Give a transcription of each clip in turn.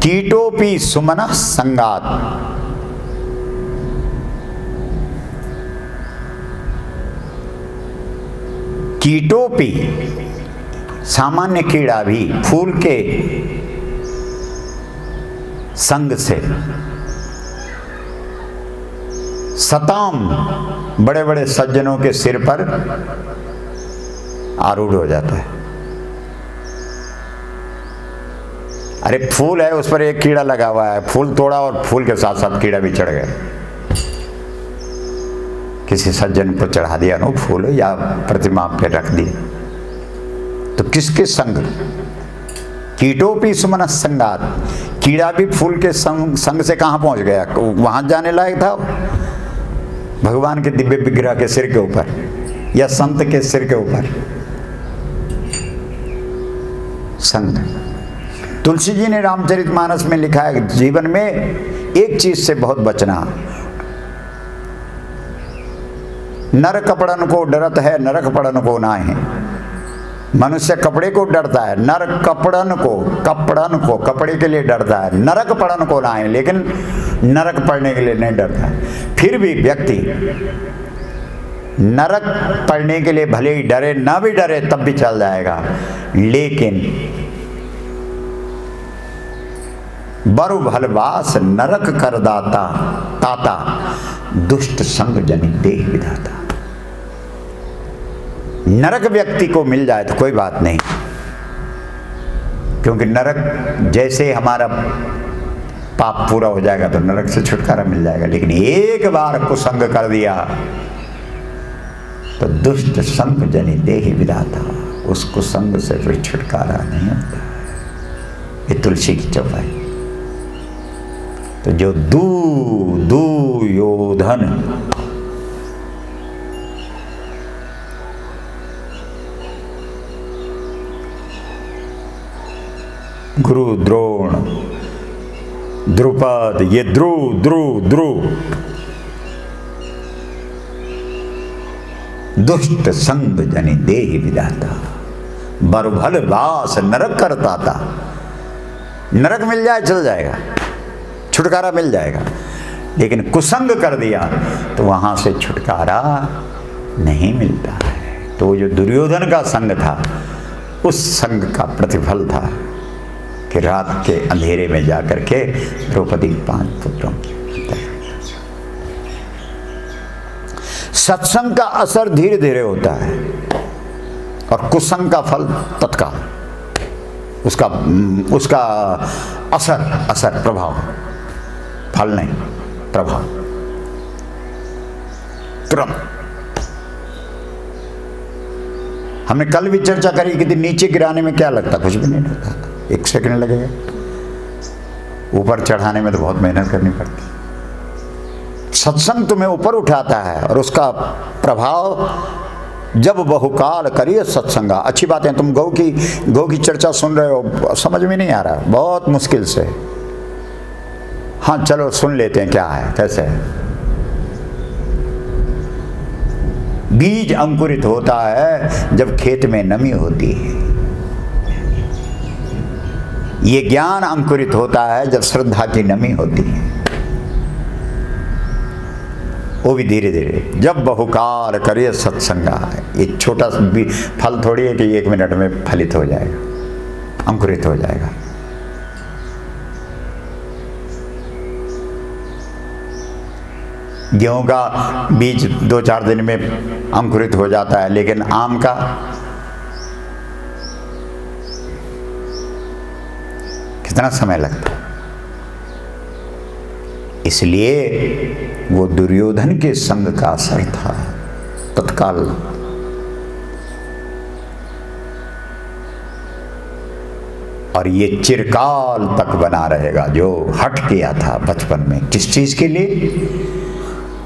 कीटोपि सुमनः संगात। कीटोपि सामान्य कीड़ा भी फूल के संग से सताम बड़े बड़े सज्जनों के सिर पर आरूढ़ हो जाता है। अरे फूल है, उस पर एक कीड़ा लगा हुआ है, फूल तोड़ा और फूल के साथ साथ कीड़ा भी चढ़ गया। किसी सज्जन पर चढ़ा दिया नो फूल या प्रतिमा पे रख दिया, तो किसके संग? कीटोपि सुमनः संगात। कीड़ा भी फूल के संग से कहां पहुंच गया? वहां जाने लायक था? भगवान के दिव्य विग्रह के सिर के ऊपर या संत के सिर के ऊपर? संग। तुलसी जी ने रामचरितमानस में लिखा है, जीवन में एक चीज से बहुत बचना। नर कपड़न को डरत है, नरक पड़न को नाहि। मनुष्य कपड़े को डरता है, नर कपड़न को कपड़े के लिए डरता है, नरक पड़न को नाहि, लेकिन नरक पड़ने के लिए नहीं डरता है। फिर भी व्यक्ति नरक पड़ने के लिए भले ही डरे, ना भी डरे तब भी चल जाएगा, लेकिन बरु भलवास नरक करदाता ताता, दुष्ट संग जनित देह विधाता। नरक व्यक्ति को मिल जाए तो कोई बात नहीं, क्योंकि नरक जैसे हमारा पाप पूरा हो जाएगा तो नरक से छुटकारा मिल जाएगा, लेकिन एक बार कुसंग कर दिया तो दुष्ट संग जनि देहि विधाता, उस कुसंग से फिर छुटकारा नहीं होता। ये तुलसी की चौपाई। तो जो दू योधन, गुरु द्रोण द्रुपद, ये ध्रुव दुष्ट संग जनि देहि विधाता, बरभल वास नरक करता था। नरक मिल जाए चल जाएगा, छुटकारा मिल जाएगा, लेकिन कुसंग कर दिया तो वहां से छुटकारा नहीं मिलता है। तो जो दुर्योधन का संग था, उस संग का प्रतिफल था कि रात के अंधेरे में जाकर के द्रौपदी 5 पुत्रों की हत्या। सत्संग का असर धीरे धीरे होता है और कुसंग का फल तत्काल। उसका असर प्रभाव, फल नहीं, प्रभाव तुरंत। हमने कल भी चर्चा करी कि नीचे गिराने में क्या लगता, कुछ भी नहीं लगता, 1 सेकंड लगेगा। ऊपर चढ़ाने में तो बहुत मेहनत करनी पड़ती। सत्संग तुम्हें ऊपर उठाता है और उसका प्रभाव जब बहुकाल करिए सत्संगा। अच्छी बात है, तुम गौ की चर्चा सुन रहे हो, समझ में नहीं आ रहा, बहुत मुश्किल से। हाँ चलो सुन लेते हैं क्या है, कैसे है। बीज अंकुरित होता है जब खेत में नमी होती है। ये ज्ञान अंकुरित होता है जब श्रद्धा की नमी होती है, वो भी धीरे धीरे। जब बहुकाल करिए सत्संगा, ये छोटा फल थोड़ी है कि 1 मिनट में फलित हो जाएगा, अंकुरित हो जाएगा। गेहूं का बीज 2-4 दिन में अंकुरित हो जाता है, लेकिन आम का कितना समय लगता है। इसलिए वो दुर्योधन के संग का असर था तत्काल। और ये चिरकाल तक बना रहेगा, जो हट किया था बचपन में। किस चीज के लिए?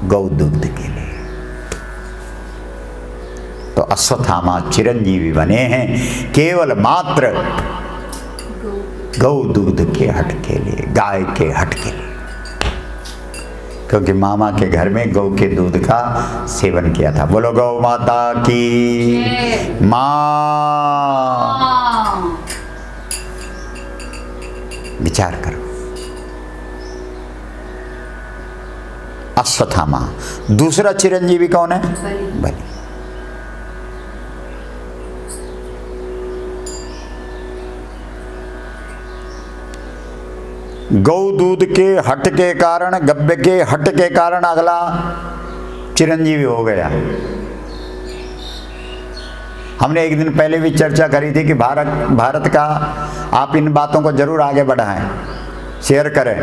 गौ दुग्ध के लिए। तो अश्वत्थामा चिरंजीवी बने हैं केवल मात्र गौ दुग्ध के हट के लिए, गाय के हट के लिए। क्योंकि मामा के घर में गौ के दूध का सेवन किया था। बोलो गौ माता की मां। विचार करो। अश्वत्थामा। दूसरा चिरंजीवी कौन है? बलि। गौ दूध के हट के कारण, गब्य के हट के कारण अगला चिरंजीवी हो गया। हमने एक दिन पहले भी चर्चा करी थी कि भारत का आप इन बातों को जरूर आगे बढ़ाएं, शेयर करें।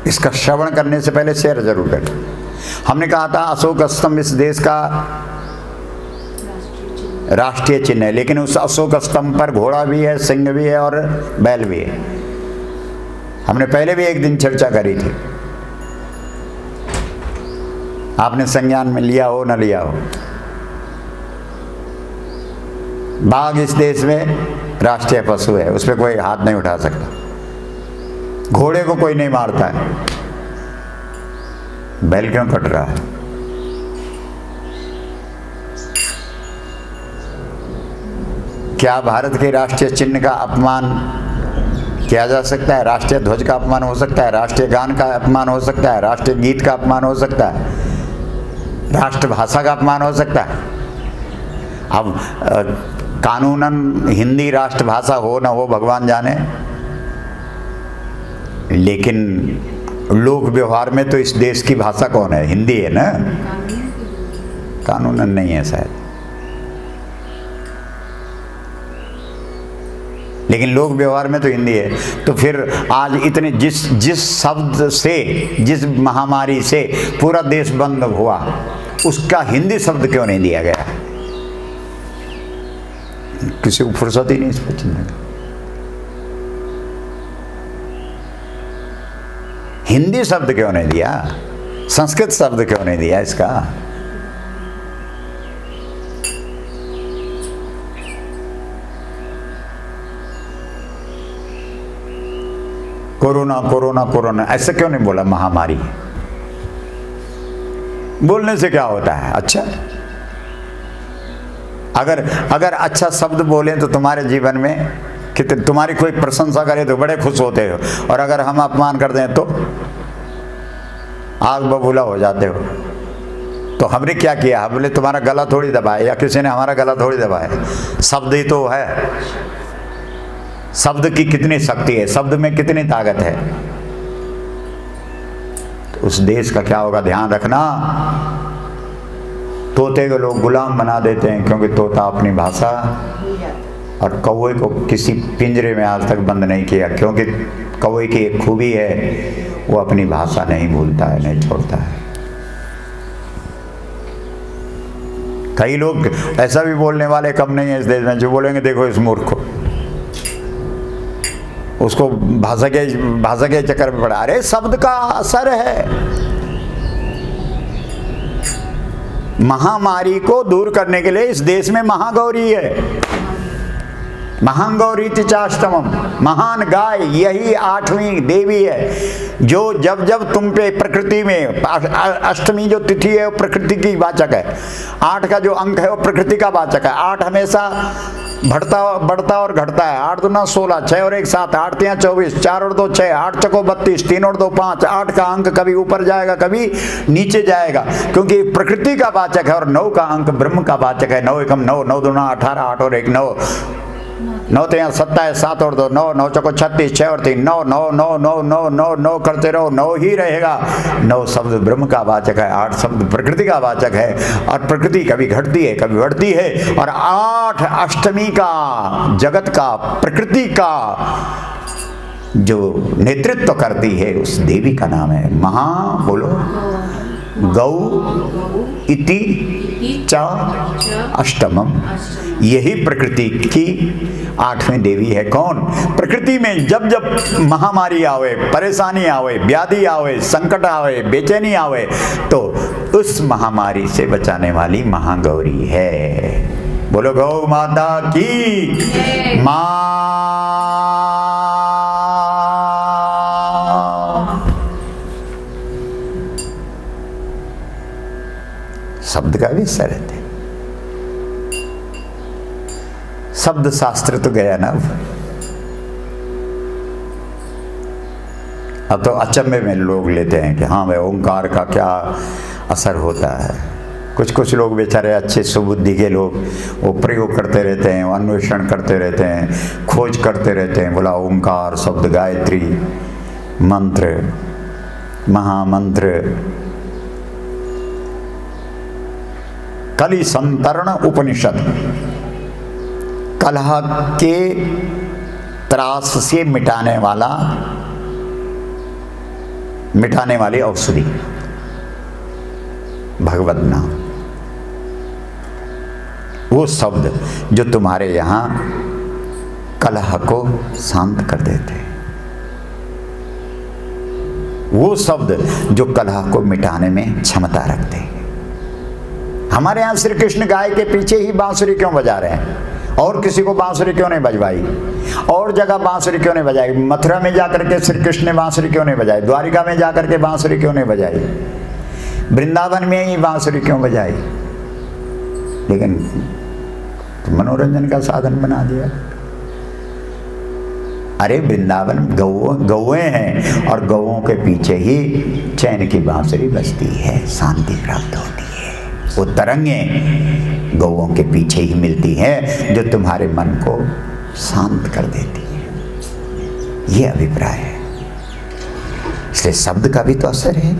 इसका श्रवण करने से पहले शेयर जरूर करें। हमने कहा था अशोक स्तंभ इस देश का राष्ट्रीय चिन्ह है, लेकिन उस अशोक स्तंभ पर घोड़ा भी है, सिंह भी है और बैल भी है। हमने पहले भी एक दिन चर्चा करी थी, आपने संज्ञान में लिया हो न लिया हो। बाघ इस देश में राष्ट्रीय पशु है, उस पर कोई हाथ नहीं उठा सकता। घोड़े को कोई नहीं मारता है, बैल क्यों कट रहा है? क्या भारत के राष्ट्रीय चिन्ह का अपमान किया जा सकता है? राष्ट्रीय ध्वज का अपमान हो सकता है? राष्ट्रीय गान का अपमान हो सकता है? राष्ट्रीय गीत का अपमान हो सकता है? राष्ट्रभाषा का अपमान हो सकता है? अब कानूनन हिंदी राष्ट्रभाषा हो ना हो भगवान जाने, लेकिन लोक व्यवहार में तो इस देश की भाषा कौन है? हिंदी है ना। कानूनन नहीं है शायद, लेकिन लोक व्यवहार में तो हिंदी है। तो फिर आज इतने जिस शब्द से, जिस महामारी से पूरा देश बंद हुआ, उसका हिंदी शब्द क्यों नहीं दिया गया? किसी को फुर्सत ही नहीं इस पर चिंता। हिंदी शब्द क्यों नहीं दिया? संस्कृत शब्द क्यों नहीं दिया इसका? कोरोना कोरोना कोरोना ऐसे क्यों नहीं बोला? महामारी बोलने से क्या होता है? अच्छा, अगर अच्छा शब्द बोले तो तुम्हारे जीवन में कितने, तुम्हारी कोई प्रशंसा करे तो बड़े खुश होते हो, और अगर हम अपमान कर दें तो आग बबूला हो जाते हो। तो हमने क्या किया? हमने तुम्हारा गला थोड़ी दबाया, या किसी ने हमारा गला थोड़ी दबाया। शब्द ही तो है। शब्द की कितनी शक्ति है, शब्द में कितनी ताकत है। तो उस देश का क्या होगा, ध्यान रखना। तोते को लोग गुलाम बना देते हैं क्योंकि तोता अपनी भाषा, और कौवे को किसी पिंजरे में आज तक बंद नहीं किया, क्योंकि कौवे की एक खूबी है, वो अपनी भाषा नहीं भूलता है, नहीं छोड़ता है। कई लोग ऐसा भी बोलने वाले कम नहीं है इस देश में, जो बोलेंगे देखो इस मूर्ख को, उसको भाषा के चक्कर में पड़ा। अरे शब्द का असर है। महामारी को दूर करने के लिए इस देश में महागौरी है। महागौरी चाष्टमम, महान गाय, यही 8वीं देवी है, जो जब जब तुम पे प्रकृति में, अष्टमी जो तिथि है वो प्रकृति की वाचक है, 8 का जो अंक है वो प्रकृति का वाचक है। 8 हमेशा बढ़ता और घटता है। 8 दूना 16, 6 और 1 7, 8 3 24, 4 और 2 6, 8 चको 32, 3 और 2 5। 8 का अंक कभी ऊपर जाएगा कभी नीचे जाएगा, क्योंकि प्रकृति का वाचक है। और 9 का अंक ब्रह्म का वाचक है। 9 एकम 9, 9 दूना 18, 8 और 1 9, 9 3 27, 7 और 2 9, 9 चको 36, 6 और 3 9, 9 9 9 9 9 9 करते रहो, 9 ही रहेगा। 9 शब्द ब्रह्म का वाचक है, 8 शब्द प्रकृति का वाचक है। और प्रकृति कभी घटती है कभी बढ़ती है। और 8 अष्टमी का, जगत का, प्रकृति का जो नेतृत्व करती है उस देवी का नाम है महा, बोलो, गौ इति च अष्टमम। यही प्रकृति की 8वीं देवी है। कौन? प्रकृति में जब जब महामारी आवे, परेशानी आवे, व्याधि आवे, संकट आवे, बेचैनी आवे, तो उस महामारी से बचाने वाली महागौरी है। बोलो गौ माता की मां। शब्द का भी असर रहते। शब्द शास्त्र तो गया ना। अब तो अचंभे में लोग लेते हैं कि हाँ भाई ओंकार का क्या असर होता है। कुछ कुछ लोग बेचारे अच्छे सुबुद्धि के लोग वो प्रयोग करते रहते हैं, अन्वेषण करते रहते हैं, खोज करते रहते हैं। बोला ओंकार शब्द, गायत्री मंत्र, महामंत्र, कलि संतरण उपनिषद, कलह के त्रास से मिटाने वाली औषधि भगवत नाम। वो शब्द जो तुम्हारे यहाँ कलह को शांत कर देते हैं, वो शब्द जो कलह को मिटाने में क्षमता रखते हैं। हमारे यहाँ श्री कृष्ण गाय के पीछे ही बांसुरी क्यों बजा रहे हैं? और किसी को बांसुरी क्यों नहीं बजवाई? और जगह बांसुरी क्यों नहीं बजाई? मथुरा में जाकर के श्री कृष्ण ने बांसुरी क्यों नहीं बजाई? द्वारिका में जाकर के बांसुरी क्यों नहीं बजाई? वृंदावन में ही बांसुरी क्यों बजाई? लेकिन मनोरंजन का साधन बना दिया। अरे वृंदावन गौएं हैं और गौओं के पीछे ही चैन की बांसुरी बजती है, शांति प्राप्त होती है। वो तरंगें गौओं के पीछे ही मिलती हैं जो तुम्हारे मन को शांत कर देती है। ये अभिप्राय है। इसलिए शब्द का भी तो असर है,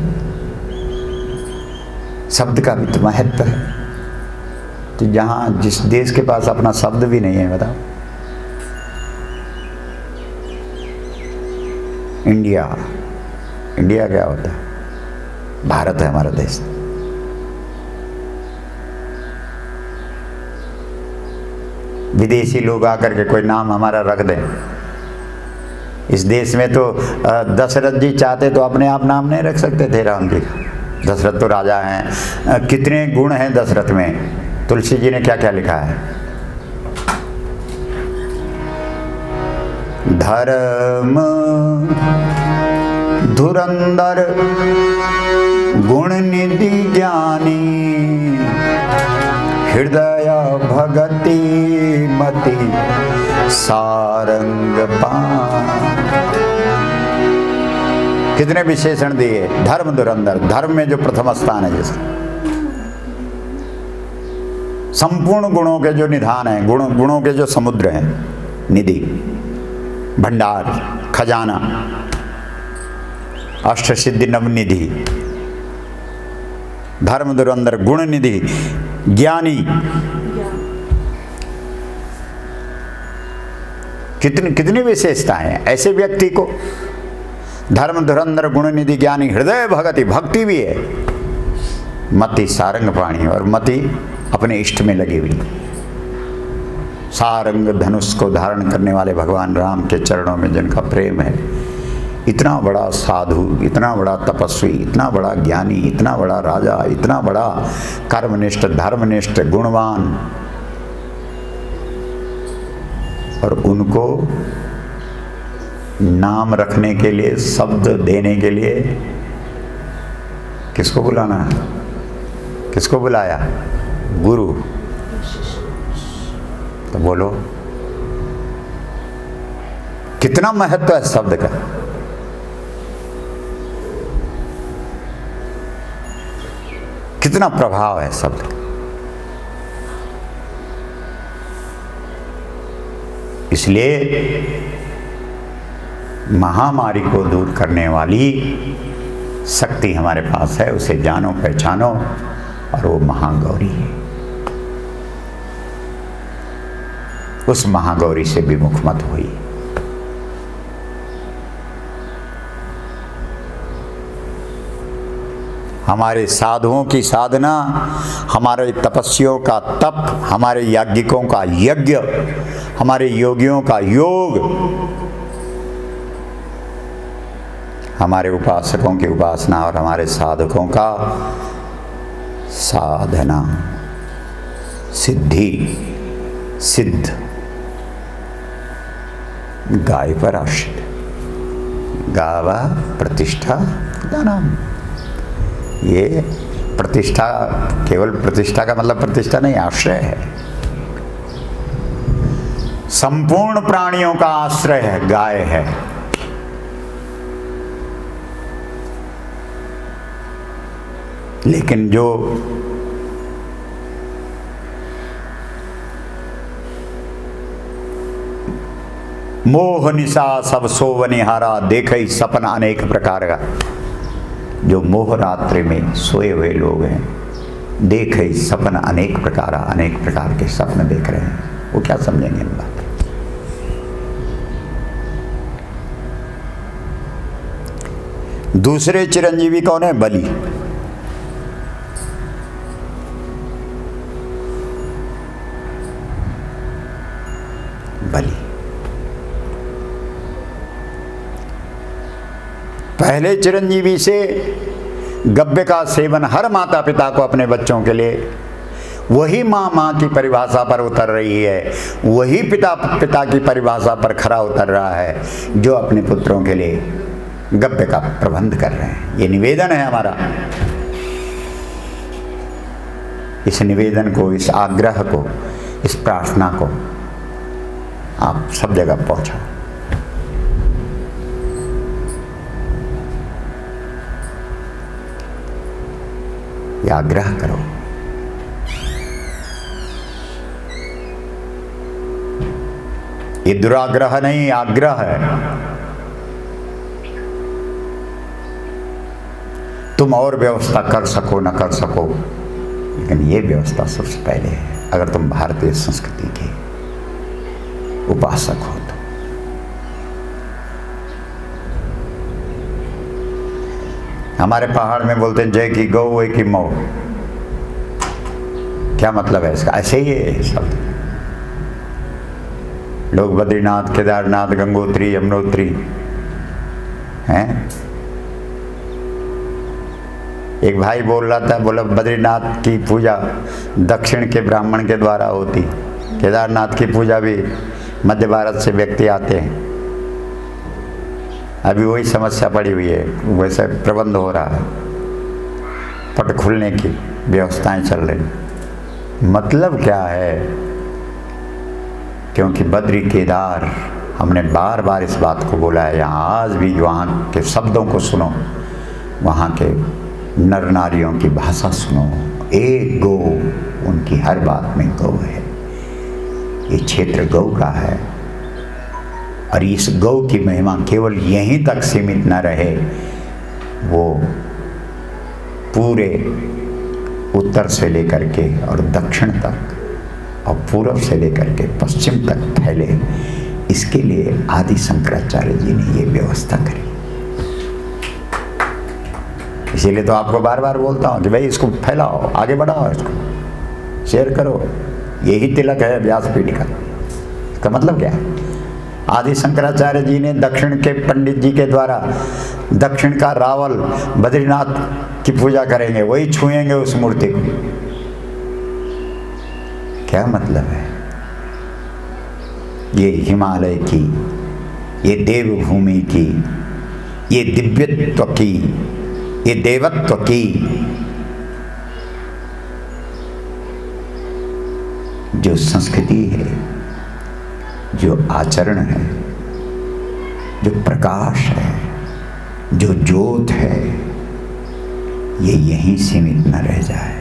शब्द का भी तो महत्व है। तो जहां जिस देश के पास अपना शब्द भी नहीं है, बताओ, इंडिया क्या होता है? भारत है हमारा देश। विदेशी लोग आकर के कोई नाम हमारा रख दें। इस देश में तो दशरथ जी चाहते तो अपने आप नाम नहीं रख सकते थे राम जी का। दशरथ तो राजा हैं। कितने गुण हैं दशरथ में। तुलसी जी ने क्या क्या लिखा है? धर्म धुरंधर गुण निधि ज्ञानी, हृदय भगति मति सारंग पान। कितने विशेषण दिए? धर्म धुरंधर, धर्म में जो प्रथम स्थान है, जैसे संपूर्ण गुणों के जो निधान है, गुणों के जो समुद्र हैं, निधि, भंडार, खजाना, अष्ट सिद्धि नवनिधि, धर्म धुरंधर, गुण निधि, ज्ञानी। कितनी विशेषताएं हैं ऐसे व्यक्ति को। धर्म धुरंधर गुण निधि ज्ञानी, हृदय भगति, भक्ति भी है, मति सारंग पाणी, और मति अपने इष्ट में लगी हुई। सारंग धनुष को धारण करने वाले भगवान राम के चरणों में जिनका प्रेम है। इतना बड़ा साधु, इतना बड़ा तपस्वी, इतना बड़ा ज्ञानी, इतना बड़ा राजा, इतना बड़ा कर्मनिष्ठ, धर्मनिष्ठ, गुणवान, और उनको नाम रखने के लिए, शब्द देने के लिए किसको बुलाना है? किसको बुलाया? गुरु। तो बोलो कितना महत्व है शब्द का। कितना प्रभाव है शब्द का। इसलिए महामारी को दूर करने वाली शक्ति हमारे पास है, उसे जानो पहचानो, और वो महागौरी है। उस महागौरी से विमुख मत हुई। हमारे साधुओं की साधना, हमारे तपस्वियों का तप, हमारे याज्ञिकों का यज्ञ, हमारे योगियों का योग, हमारे उपासकों की उपासना, और हमारे साधकों का साधना, सिद्धि, सिद्ध, गाय पर आश्रित, गावा प्रतिष्ठा दानम। ये प्रतिष्ठा, केवल प्रतिष्ठा का मतलब प्रतिष्ठा नहीं, आश्रय है। संपूर्ण प्राणियों का आश्रय है, गाय है। लेकिन जो मोह निशा सब सोवनिहारा, देखे सपन अनेक प्रकार का। जो मोह रात्रि में सोए हुए लोग हैं, देखे सपन अनेक प्रकार के सपन देख रहे हैं, वो क्या समझेंगे इन बात। दूसरे चिरंजीवी कौन है? बलि। बलि पहले चिरंजीवी से गव्य का सेवन हर माता पिता को अपने बच्चों के लिए, वही माँ की परिभाषा पर उतर रही है, वही पिता की परिभाषा पर खरा उतर रहा है, जो अपने पुत्रों के लिए गव्य का प्रबंध कर रहे हैं। ये निवेदन है हमारा। इस निवेदन को, इस आग्रह को, इस प्रार्थना को आप सब जगह पहुंचाओ। ये आग्रह करो। ये दुराग्रह नहीं, आग्रह है। तुम और व्यवस्था कर सको न कर सको, लेकिन ये व्यवस्था सबसे पहले है। अगर तुम भारतीय संस्कृति के उपासक हो तो हमारे पहाड़ में बोलते हैं जय की गौ वै की मौ। क्या मतलब है इसका? ऐसे ही है शब्द। लोग बद्रीनाथ, केदारनाथ, गंगोत्री, यमुनोत्री हैं। एक भाई बोल रहा था, बोला बद्रीनाथ की पूजा दक्षिण के ब्राह्मण के द्वारा होती, केदारनाथ की पूजा भी मध्य भारत से व्यक्ति आते हैं। अभी वही समस्या पड़ी हुई है, वैसे प्रबंध हो रहा है, पट खुलने की व्यवस्थाएं चल रही। मतलब क्या है? क्योंकि बद्री केदार, हमने बार बार इस बात को बोला है, यहाँ आज भी वहाँ के शब्दों को सुनो, वहाँ के नर नारियों की भाषा सुनो। एक गौ, उनकी हर बात में गौ है। ये क्षेत्र गौ का है और इस गौ की महिमा केवल यहीं तक सीमित न रहे, वो पूरे उत्तर से लेकर के और दक्षिण तक और पूर्व से लेकर के पश्चिम तक फैले। इसके लिए आदि शंकराचार्य जी ने ये व्यवस्था करी। इसीलिए तो आपको बार बार बोलता हूँ कि भाई इसको फैलाओ, आगे बढ़ाओ, इसको शेयर करो। यही तिलक है व्यासपीठ का। इसका मतलब क्या है? आदि शंकराचार्य जी ने दक्षिण के पंडित जी के द्वारा दक्षिण का रावल बद्रीनाथ की पूजा करेंगे, वही छुएंगे उस मूर्ति को। क्या मतलब है? ये हिमालय की, ये देवभूमि की, ये दिव्यत्व की, ये देवत्व की जो संस्कृति है, जो आचरण है, जो प्रकाश है, जो ज्योत है, ये यहीं सीमित न रह जाए।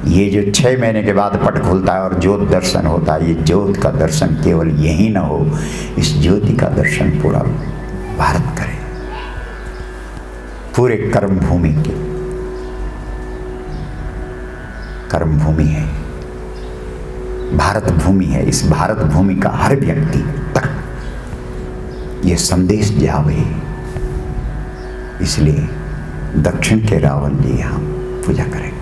ये जो 6 महीने के बाद पट खुलता है और ज्योत दर्शन होता है, ये ज्योत का दर्शन केवल यहीं न हो, इस ज्योति का दर्शन पूरा भारत करे, पूरे कर्म भूमि की। कर्म भूमि है, भारत भूमि है। इस भारत भूमि का हर व्यक्ति तक ये संदेश जावे, इसलिए दक्षिण के रावल जी हम पूजा करेंगे।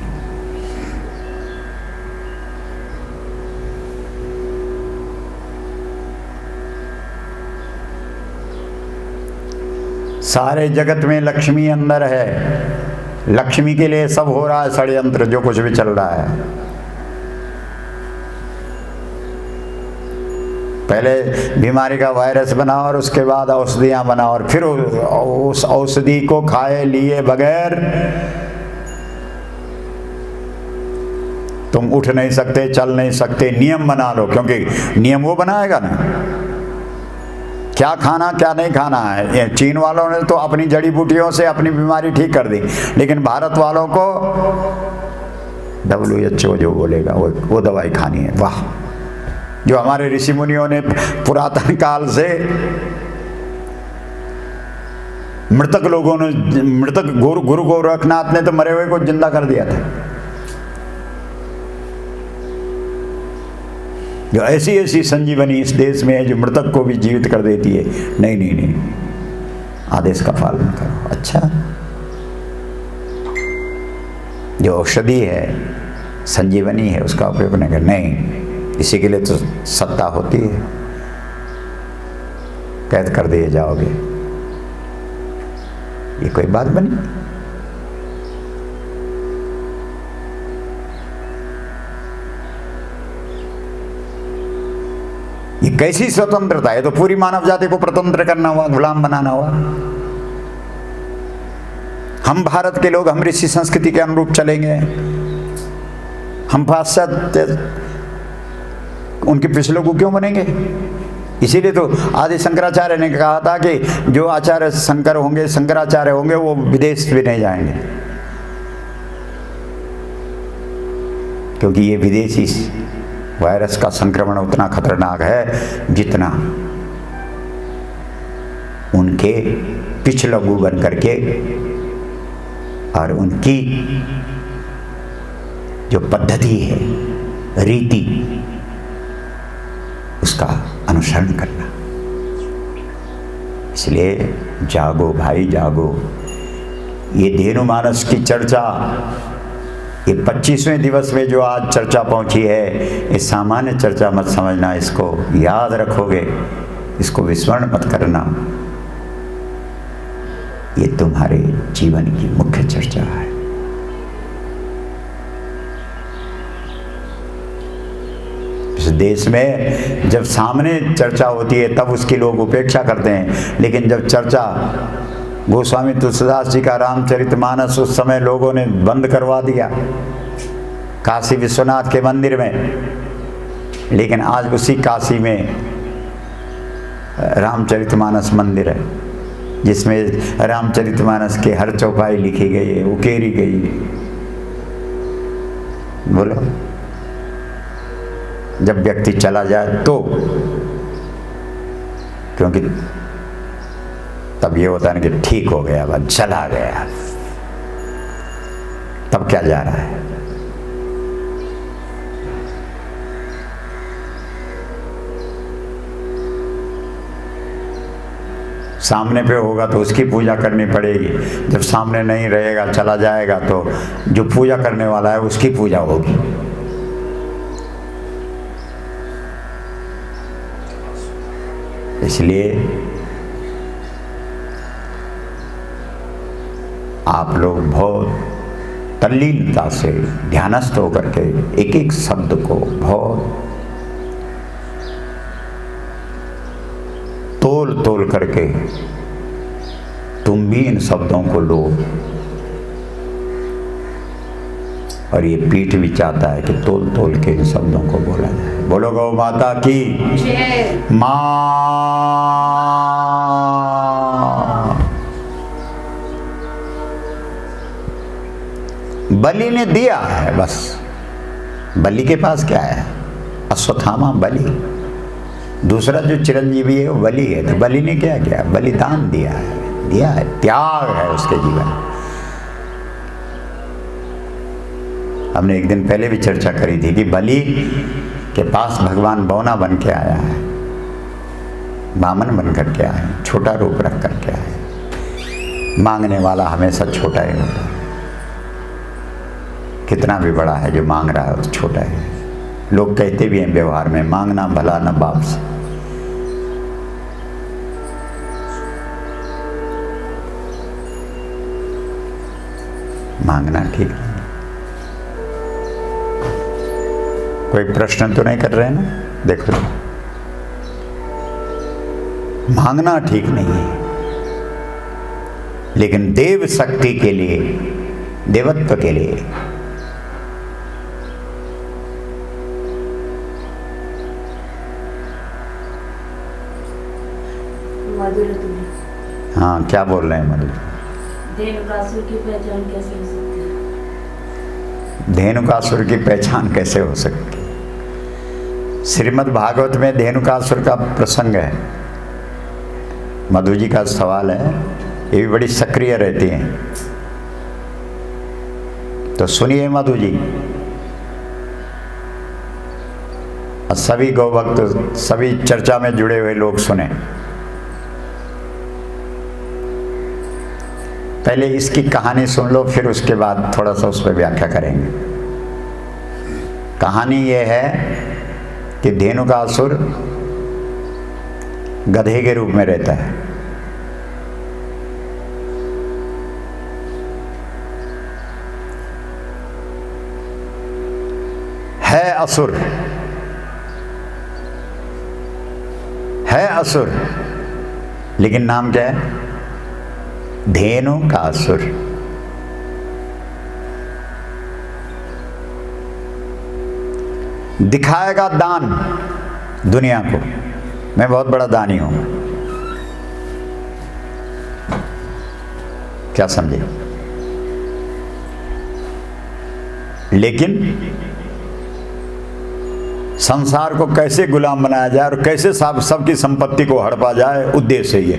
सारे जगत में लक्ष्मी अंदर है। लक्ष्मी के लिए सब हो रहा है षड्यंत्र, जो कुछ भी चल रहा है। पहले बीमारी का वायरस बना और उसके बाद औषधियां बना और फिर उस औषधि को खाए लिए बगैर तुम उठ नहीं सकते, चल नहीं सकते। नियम बना लो, क्योंकि नियम वो बनाएगा ना। क्या खाना क्या नहीं खाना है। ये चीन वालों ने तो अपनी जड़ी बूटियों से अपनी बीमारी ठीक कर दी, लेकिन भारत वालों को WHO जो बोलेगा वो दवाई खानी है। वाह, जो हमारे ऋषि मुनियों ने पुरातन काल से मृतक लोगों ने, मृतक गुरु गोरखनाथ ने तो मरे हुए को जिंदा कर दिया था। जो ऐसी ऐसी संजीवनी इस देश में है जो मृतक को भी जीवित कर देती है। नहीं नहीं नहीं, आदेश का पालन करो। अच्छा, जो औषधि है, संजीवनी है, उसका उपयोग नहीं कर। नहीं, इसी के लिए तो सत्ता होती है, कैद कर दिए जाओगे। ये कोई बात बनी? ये कैसी स्वतंत्रता है? तो पूरी मानव जाति को स्वतंत्र करना हुआ, गुलाम बनाना हुआ। हम भारत के लोग, हम ऋषि संस्कृति के अनुरूप चलेंगे, हम पाश्चात्य उनके पिछले को क्यों बनेंगे? इसीलिए तो आदि शंकराचार्य ने कहा था कि जो आचार्य शंकर होंगे, शंकराचार्य होंगे, वो विदेश भी नहीं जाएंगे, क्योंकि ये विदेशी वायरस का संक्रमण उतना खतरनाक है जितना उनके पिछलगू बन करके और उनकी जो पद्धति है, रीति, उसका अनुसरण करना। इसलिए जागो भाई जागो। ये धेनुमानस की चर्चा, ये 25वें दिवस में जो आज चर्चा पहुंची है, ये सामान्य चर्चा मत समझना, इसको याद रखोगे, इसको विस्मरण मत करना। ये तुम्हारे जीवन की मुख्य चर्चा है। इस देश में जब सामने चर्चा होती है तब उसकी लोग उपेक्षा करते हैं, लेकिन जब चर्चा गोस्वामी तुलसीदास जी का रामचरितमानस, उस समय लोगों ने बंद करवा दिया काशी विश्वनाथ के मंदिर में, लेकिन आज उसी काशी में रामचरितमानस मंदिर है, जिसमें रामचरितमानस के हर चौपाई लिखी गई है, उकेरी गई है। बोलो, जब व्यक्ति चला जाए तो, क्योंकि तब ये होता है कि ठीक हो गया, बस चला गया, तब क्या जा रहा है? सामने पे होगा तो उसकी पूजा करनी पड़ेगी, जब सामने नहीं रहेगा, चला जाएगा, तो जो पूजा करने वाला है उसकी पूजा होगी। इसलिए आप लोग बहुत तल्लीनता से ध्यानस्थ होकर के एक एक शब्द को बहुत तोल तोल करके तुम भी इन शब्दों को लो। और ये पीठ भी चाहता है कि तोल तोल के इन शब्दों को बोला जाए। बोलो गौ माता की माँ। बलि ने दिया है, बस बलि के पास क्या है? अश्वत्थामा बलि। दूसरा जो चिरंजीवी है वो बलि है, तो बलि ने क्या किया? बलिदान दिया है, त्याग है उसके जीवन। हमने एक दिन पहले भी चर्चा करी थी कि बलि के पास भगवान बौना बन के आया है, बामन बन करके आए, छोटा रूप रख करके आए। मांगने वाला हमेशा छोटा ही होता है, कितना भी बड़ा है जो मांग रहा है तो छोटा है। लोग कहते भी हैं व्यवहार में, मांगना भला न बाप से। मांगना ठीक नहीं। कोई प्रश्न तो नहीं कर रहे हैं ना? देखो, मांगना ठीक नहीं है, लेकिन देव शक्ति के लिए, देवत्व के लिए मधुरत में हाँ, क्या बोल रहे हैं मधु? धेनुकासुर की पहचान कैसे हो सकती है? धेनुकासुर की पहचान कैसे हो सकती? श्रीमद् भागवत में धेनुकासुर का प्रसंग है। मधु जी का सवाल है, ये भी बड़ी सक्रिय रहती हैं, तो सुनिए मधु जी। और सभी गौभक्त, सभी चर्चा में जुड़े हुए लोग सुने। पहले इसकी कहानी सुन लो, फिर उसके बाद थोड़ा सा उस पर व्याख्या करेंगे। कहानी ये है कि धेनुकासुर गधे के रूप में रहता है असुर, है असुर, लेकिन नाम क्या है? धेनुकासुर। दिखाएगा दान दुनिया को, मैं बहुत बड़ा दानी हूं। क्या समझे? लेकिन संसार को कैसे गुलाम बनाया जाए और कैसे सबकी संपत्ति को हड़पा जाए, उद्देश्य ये।